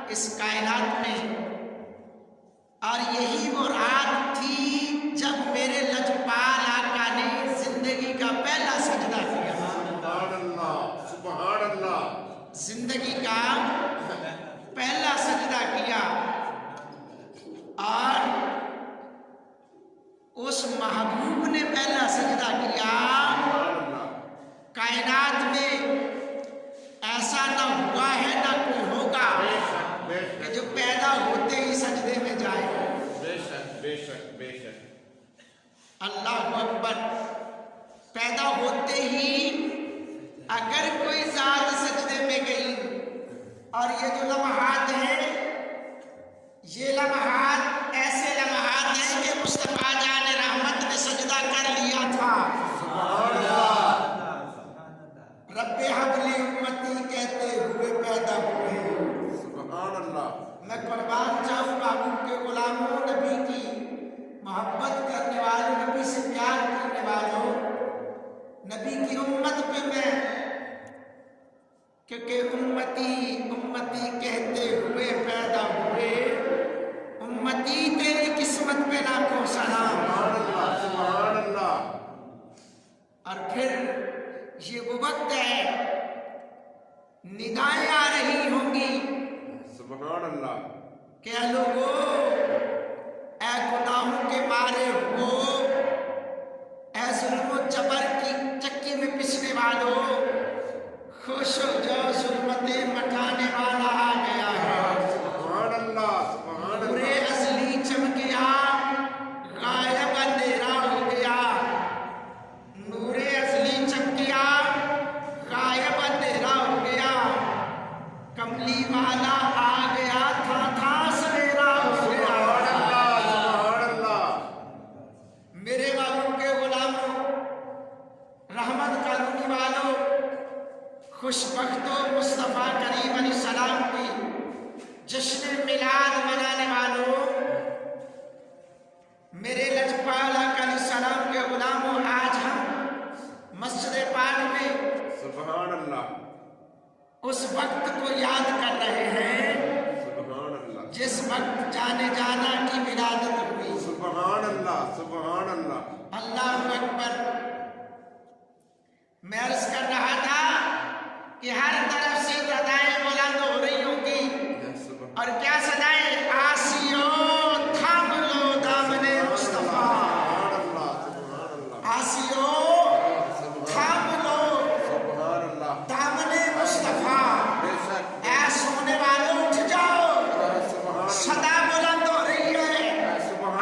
اس کائنات میں، اور یہی وہ رات تھی جب میرے لجپال آقا نے زندگی کا پہلا سجدہ کیا۔ سبحان اللہ، سبحان اللہ، زندگی کا پہلا سجدہ کیا، اور اس محبوب نے پہلا سجدہ کیا۔ کائنات میں ایسا نہ ہوا ہے نہ کوئی ہوگا کہ جو پیدا ہوتے ہی سجدے میں جائے۔ بے شک بے شک بے شک۔ اللہ اکبر۔ پیدا ہوتے ہی اگر کوئی ذات سجدے میں گئی، اور یہ جو لمحات ہیں، یہ لمحات ایسے لمحات ہیں کہ مصطفیٰ جان رحمت نے سجدہ کر لیا تھا۔ سبحان اللہ، رب حب لی امتی کہتے ہوئے پیدا ہوئے۔ سبحان اللہ۔ میں قربان جاؤں محبوب کے غلاموں، نبی کی محبت کرنے والوں، نبی سے پیار کرنے والوں، نبی کی امت پہ میں، کیونکہ امتی امتی کہتے ہوئے پیدا ہوئے۔ امتی تیری قسمت پہ لاکھوں سلام۔ سبحان اللہ، سبحان اللہ۔ اور پھر یہ وہ وقت ہے، ندائیں آ رہی ہوں گی سبحان اللہ۔ کہ اے لوگو، اے گناہوں کے مارے ہو، اے ظلم و جبر کی چکی میں پسنے والوں، خوش ہو جاؤ، ظلمتیں مٹانے والا آ گیا ہے۔ سبحان اللہ، سبحان نور اللہ۔ ازلی چمکیا، غائب اندھیرا ہو گیا۔ نور ازلی چمکیا، غائب اندھیرا ہو گیا۔ کملی والا آ گیا، تھا سویرا ہو گیا۔ سبحان اللہ، سبحان اللہ۔ میرے محبوب کے غلاموں، رحمت کرنے والوں، خوش بختوں، مصطفیٰ کریم علیہ السلام کی جشن میلاد منانے والوں، میرے لجپال آقا علیہ السلام کے غلاموں، آج ہم مسجد پاک میں سبحان اللہ، اس وقت کو یاد کر رہے ہیں سبحان اللہ، جس وقت جانے جانا کی ولادت ہوئی۔ سبحان اللہ، سبحان اللہ۔ اللہ اکبر۔ میں عرض کر رہا تھا کہ ہر طرف سے صدائیں بلند ہو رہی ہوں گی، اور کیا صدائیں؟ آسیو تھام لو دامن مصطفیٰ، سبحان اللہ، سبحان اللہ، آسیو تھام لو سبحان اللہ۔ دامن مصطفیٰ۔ بے شک، اے سونے والوں اٹھ جاؤ، سبحان صدا بلند ہو رہی ہے،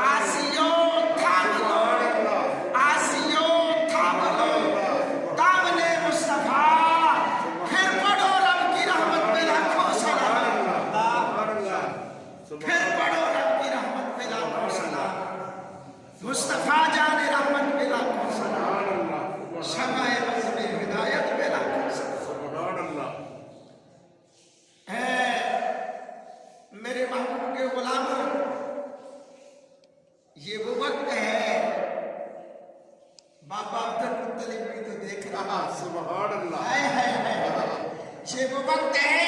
آسیو تھام لو، آسیو تھام لو دامن مصطفیٰ۔ پھر پڑھو رب کی رحمت پہ لاکھوں سلام، پھر پڑھو رب کی رحمت پہ لاکھوں سلام، مصطفیٰ جان رحمت پہ لاکھوں سلام، شمع بزم ہدایت پہ لاکھوں سلام۔ سبحان اللہ۔ ہے میرے محبوب کے غلاموں، یہ وہ وقت ہے، بابا عبد المطلب بھی تو دیکھ رہا، سبحان اللہ، ہے یہ وہ وقت ہے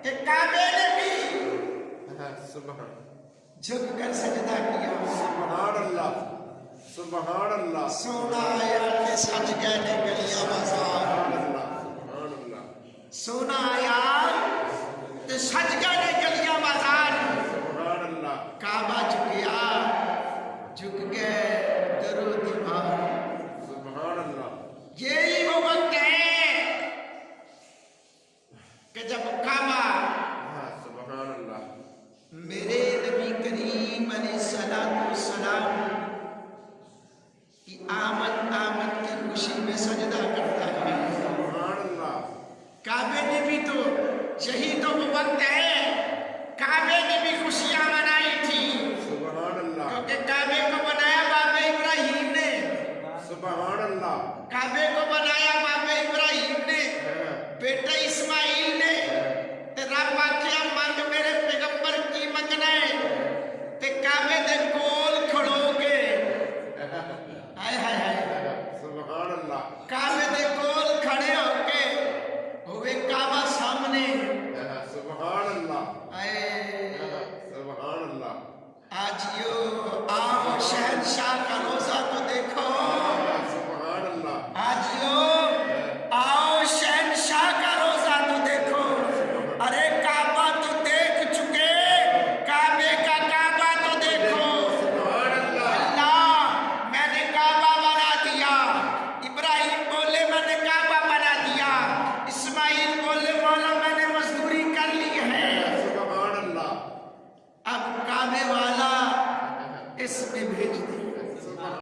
کہ کعبے نے بھی سبحان جھک کر سجدہ کیا۔ سبحان اللہ، سبحان اللہ، سونا آیا کہ سج گئے گلیاں بازار، سبحان اللہ، سبحان اللہ، سونا آیا کہ سج گئے گلیاں بازار۔ سبحان اللہ، کعبہ جھکیا، جھک گئے در و دیوار۔ سبحان اللہ، یہی وہ وقت ہے کہ جب کعبہ سبحان اللہ، میرے نبی کریم علیہ السلام کی آمد کی خوشی میں سجدہ کرتا ہے۔ سبحان اللہ، کعبے نے بھی تو، یہی تو وہ وقت ہے، کعبے نے بھی